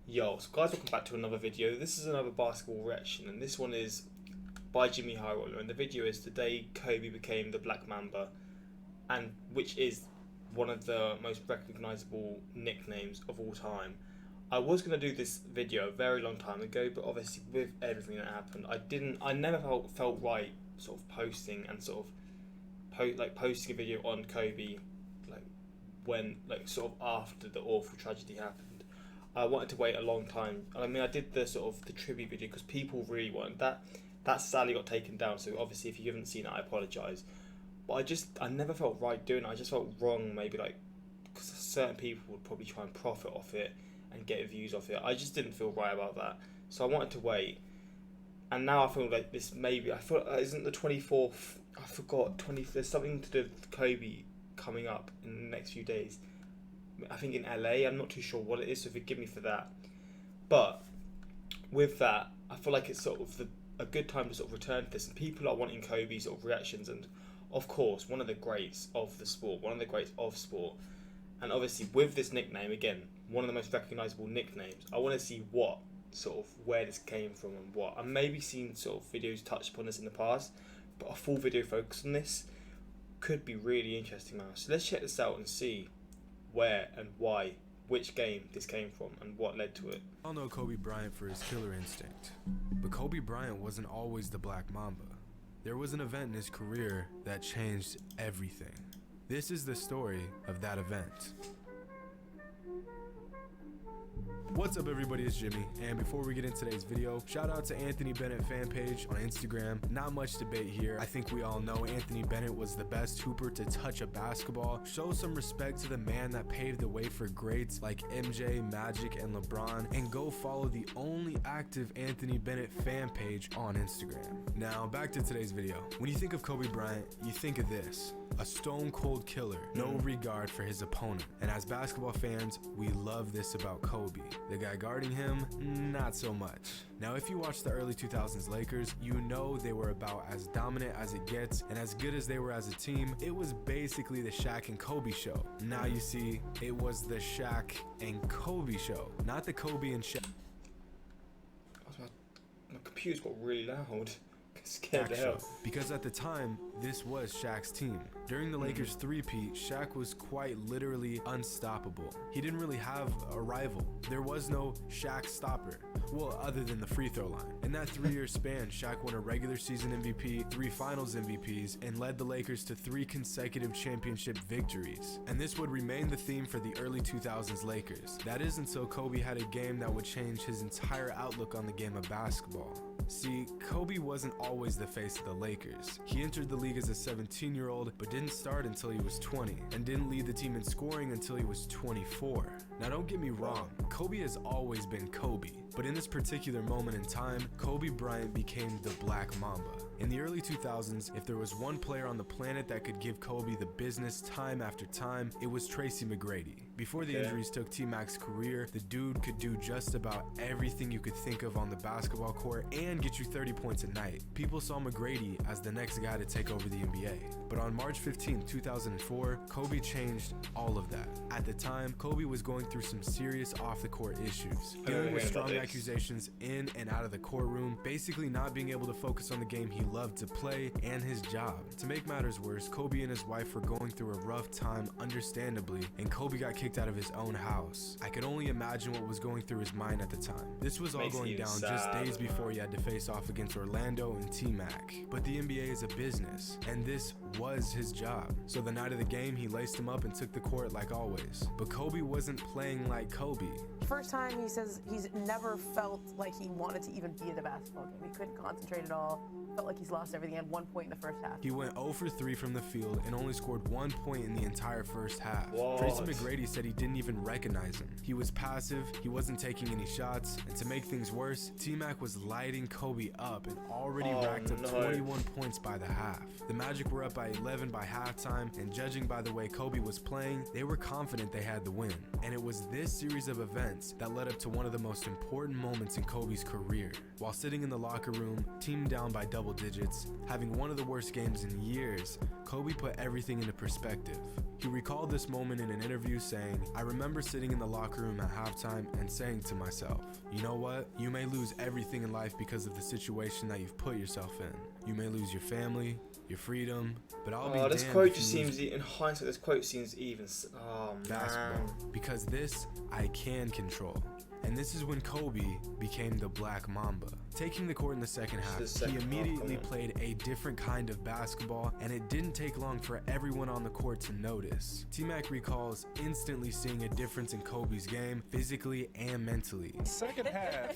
Yo, so guys, welcome back to another video. This is another basketball reaction, and this one is by Jimmy High Roller, and the video is the day Kobe became the Black Mamba, and which is one of the most recognizable nicknames of all time. I was gonna do this video a very long time ago, but obviously with everything that happened, I never felt right sort of posting and sort of posting a video on Kobe, like when sort of after the awful tragedy happened. I wanted to wait a long time. I mean, I did the sort of the tribute video because people really wanted that. That sadly got taken down. So obviously, if you haven't seen it, I apologise. But I never felt right doing it. I just felt wrong. Maybe because certain people would probably try and profit off it and get views off it. I just didn't feel right about that. So I wanted to wait. And now I feel like this maybe I thought isn't the 24th. I forgot 20. There's something to do with Kobe coming up in the next few days. I think in LA, I'm not too sure what it is, so forgive me for that. But with that, I feel like it's sort of a good time to sort of return to this. And people are wanting Kobe sort of reactions, and of course, one of the greats of the sport, one of the greats of sport. And obviously, with this nickname, again, one of the most recognizable nicknames, I want to see where this came from and what. I've maybe seen sort of videos touched upon this in the past, but a full video focus on this could be really interesting now. So let's check this out and see where and why, which game this came from, and what led to it. We all know Kobe Bryant for his killer instinct, but Kobe Bryant wasn't always the Black Mamba. There was an event in his career that changed everything. This is the story of that event. What's up everybody, it's Jimmy, and before we get into today's video, shout out to Anthony Bennett fan page on Instagram. Not much debate here. I think we all know Anthony Bennett was the best hooper to touch a basketball. Show some respect to the man that paved the way for greats like MJ, Magic, and LeBron, and go follow the only active Anthony Bennett fan page on Instagram. Now back to today's video. When you think of Kobe Bryant, you think of this: a stone cold killer, no regard for his opponent. And as basketball fans, we love this about Kobe. The guy guarding him, not so much. Now, if you watch the early 2000s Lakers, you know they were about as dominant as it gets, and as good as they were as a team, it was basically the Shaq and Kobe show. Now you see, it was the Shaq and Kobe show, not the Kobe and Shaq. My computer's got really loud. Scared the hell. Because at the time, this was Shaq's team. During the Lakers three-peat, Shaq was quite literally unstoppable. He didn't really have a rival. There was no Shaq stopper. Well, other than the free throw line. In that 3-year span, Shaq won a regular season MVP, 3 finals MVPs, and led the Lakers to 3 consecutive championship victories. And this would remain the theme for the early 2000s Lakers. That is until Kobe had a game that would change his entire outlook on the game of basketball. See, Kobe wasn't always the face of the Lakers. He entered the league as a 17-year-old, but didn't start until he was 20, and didn't lead the team in scoring until he was 24. Now don't get me wrong, Kobe has always been Kobe, but in this particular moment in time, Kobe Bryant became the Black Mamba. In the early 2000s, if there was one player on the planet that could give Kobe the business time after time, it was Tracy McGrady. Before the injuries took T-Mac's career, the dude could do just about everything you could think of on the basketball court and get you 30 points a night. People saw McGrady as the next guy to take over the NBA. But on March 15, 2004, Kobe changed all of that. At the time, Kobe was going through some serious off-the-court issues, dealing with strong accusations in and out of the courtroom, basically not being able to focus on the game he loved to play and his job. To make matters worse, Kobe and his wife were going through a rough time, understandably, and Kobe got kicked out of his own house. I could only imagine what was going through his mind at the time. This was all going down just days before he had to face off against Orlando and T-Mac. But the NBA is a business, and this was his job. So the night of the game, he laced him up and took the court like always. But Kobe wasn't playing like Kobe. First time he says he's never felt like he wanted to even be in the basketball game. He couldn't concentrate at all. Felt like he's lost everything. He had 1 point in the first half. He went 0 for 3 from the field and only scored 1 point in the entire first half. What? Tracy McGrady said he didn't even recognize him. He was passive, he wasn't taking any shots, and to make things worse, T-Mac was lighting Kobe up and already racked up 21 points by the half. The Magic were up by by 11 by halftime, and judging by the way Kobe was playing, they were confident they had the win. And it was this series of events that led up to one of the most important moments in Kobe's career. While sitting in the locker room, team down by double digits, having one of the worst games in years, Kobe put everything into perspective. He recalled this moment in an interview saying, "I remember sitting in the locker room at halftime and saying to myself, you know what? You may lose everything in life because of the situation that you've put yourself in. You may lose your family, your freedom, but I'll be damned this quote if just you lose seems, in hindsight, this quote seems even. Oh, basketball. man. Because this, I can control." And this is when Kobe became the Black Mamba. Taking the court in the second half, he immediately played a different kind of basketball, and it didn't take long for everyone on the court to notice. T-Mac recalls instantly seeing a difference in Kobe's game, physically and mentally. Second half,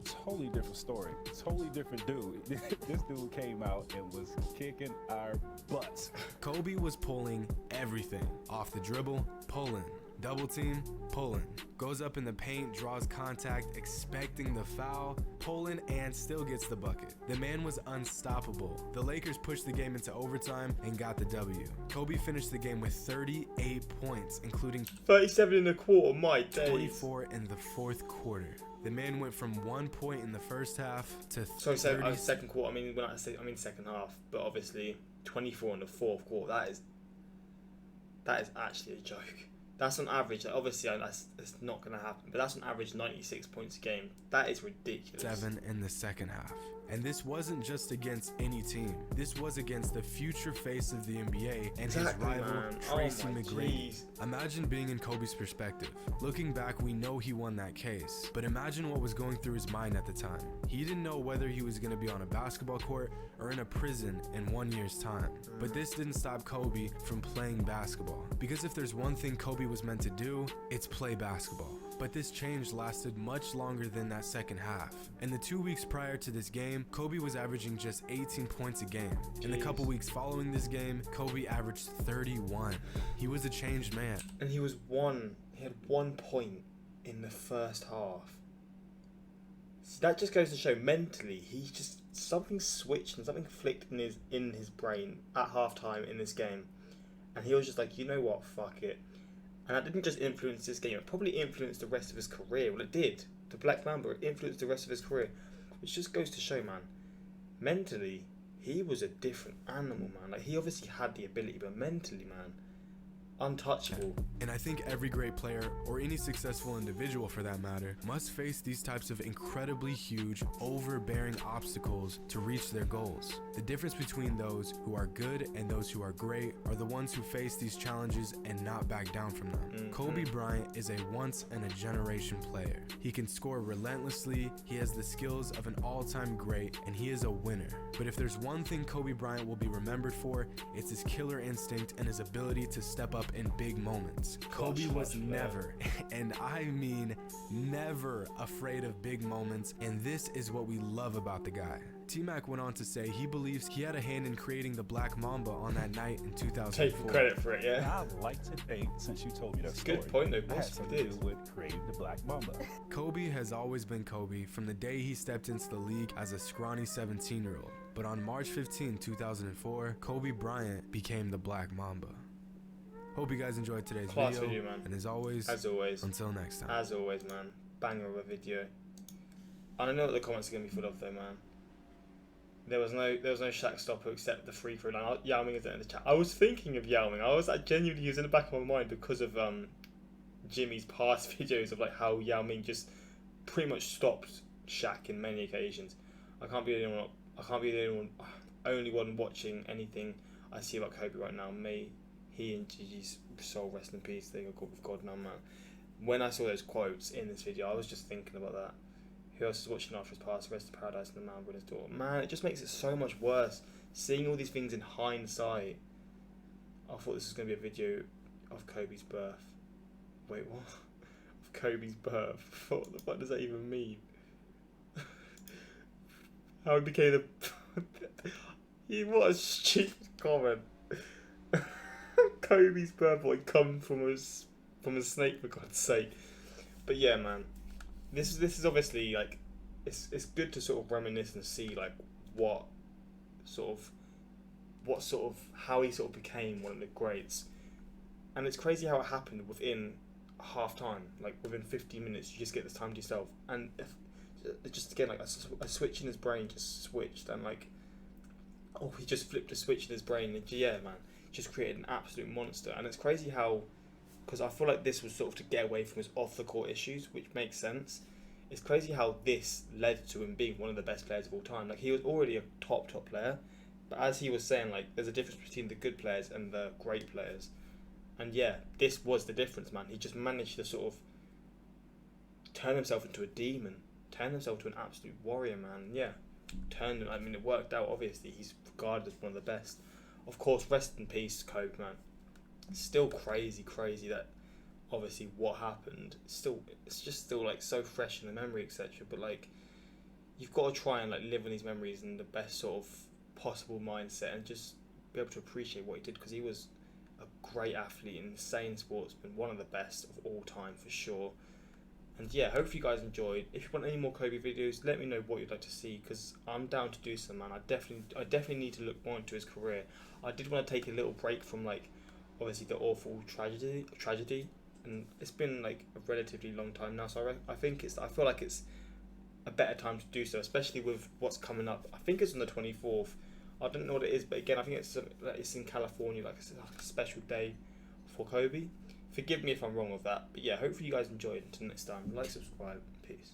totally different story. Totally different dude. This dude came out and was kicking our butts. Kobe was pulling everything. Off the dribble, pulling. Double team, pulling. Goes up in the paint, draws contact, expecting the foul, pulling, and still gets the bucket. The man was unstoppable. The Lakers pushed the game into overtime and got the W. Kobe finished the game with 38 points, including 37 in a quarter, my days. 24 in the fourth quarter. The man went from 1 point in the first half to Sorry, 30. second quarter. I mean, when I say second half, but obviously 24 in the fourth quarter. That is actually a joke. That's on average. Obviously, that's not going to happen. But that's on average 96 points a game. That is ridiculous. 7 in the second half. And this wasn't just against any team. This was against the future face of the NBA and his rival, Tracy McGrady. Imagine being in Kobe's perspective. Looking back, we know he won that case. But imagine what was going through his mind at the time. He didn't know whether he was going to be on a basketball court or in a prison in 1 year's time. But this didn't stop Kobe from playing basketball. Because if there's one thing Kobe was meant to do, it's play basketball. But this change lasted much longer than that second half. In the 2 weeks prior to this game, Kobe was averaging just 18 points a game. In the couple weeks following this game, Kobe averaged 31. He was a changed man. And he had 1 point in the first half. So that just goes to show mentally, something switched and something flicked in his brain at halftime in this game. And he was just like, you know what, fuck it. And that didn't just influence this game, it probably influenced the rest of his career. Well, it did. The Black Mamba influenced the rest of his career. Which just goes to show, man, mentally, he was a different animal, man. Like, he obviously had the ability, but mentally, man, untouchable. And I think every great player, or any successful individual for that matter, must face these types of incredibly huge, overbearing obstacles to reach their goals. The difference between those who are good and those who are great are the ones who face these challenges and not back down from them. Kobe Bryant is a once-in-a-generation player. He can score relentlessly, he has the skills of an all-time great, and he is a winner. But if there's one thing Kobe Bryant will be remembered for, it's his killer instinct and his ability to step up in big moments. Kobe was never, and I mean never, afraid of big moments, and this is what we love about the guy. T-Mac went on to say he believes he had a hand in creating the Black Mamba on that night in 2004. Taking credit for it, yeah. And I'd like to think, since you told me that story, good point, though, that had boss. something to do with creating the Black Mamba. Kobe has always been Kobe from the day he stepped into the league as a scrawny 17-year-old. But on March 15, 2004, Kobe Bryant became the Black Mamba. Hope you guys enjoyed today's video, man. And as always, until next time. As always, man, banger of a video. I don't know what the comments are gonna be full of, though, man. There was no Shaq stopper except the free throw line. Yao Ming is in the chat. I was thinking of Yao Ming. I genuinely was in the back of my mind because of Jimmy's past videos of like how Yao Ming just pretty much stopped Shaq in many occasions. I can't be the only one watching anything I see about Kobe right now. May he and Gigi's soul rest in peace. They got with God now, man. When I saw those quotes in this video, I was just thinking about that. Who else is watching after his past? Rest in paradise and the man with his daughter. Man, it just makes it so much worse. Seeing all these things in hindsight. I thought this was going to be a video of Kobe's birth. Wait, what? Of Kobe's birth? What the fuck does that even mean? How he became the... What a stupid comment. Kobe's birth, what come from a snake, for God's sake. But yeah, man. This is obviously like it's good to sort of reminisce and see like what how he sort of became one of the greats. And it's crazy how it happened within half time, like within 15 minutes, you just get this time to yourself, and just again like a switch in his brain just switched, and like, oh, he just flipped a switch in his brain, and yeah, man, just created an absolute monster. And it's crazy how, because I feel like this was sort of to get away from his off the court issues, which makes sense. It's crazy how this led to him being one of the best players of all time. Like, he was already a top player, but as he was saying, like, there's a difference between the good players and the great players. And yeah, this was the difference, man. He just managed to sort of turn himself into a demon, turn himself to an absolute warrior, man. Yeah, it worked out, obviously. He's regarded as one of the best. Of course, rest in peace, Kobe, man. Still crazy that obviously what happened. It's just still like so fresh in the memory, etc. But like, you've got to try and like live in these memories in the best sort of possible mindset, and just be able to appreciate what he did, because he was a great athlete, insane sportsman, one of the best of all time for sure. And yeah, hopefully you guys enjoyed. If you want any more Kobe videos, let me know what you'd like to see, because I'm down to do some, man. I definitely need to look more into his career. I did want to take a little break from like obviously the awful tragedy, and it's been like a relatively long time now. So I feel like it's a better time to do so, especially with what's coming up. I think it's on the 24th. I don't know what it is, but again, I think it's in California, like it's like a special day for Kobe. Forgive me if I'm wrong with that, but yeah, hopefully you guys enjoyed. Until next time, like, subscribe, peace.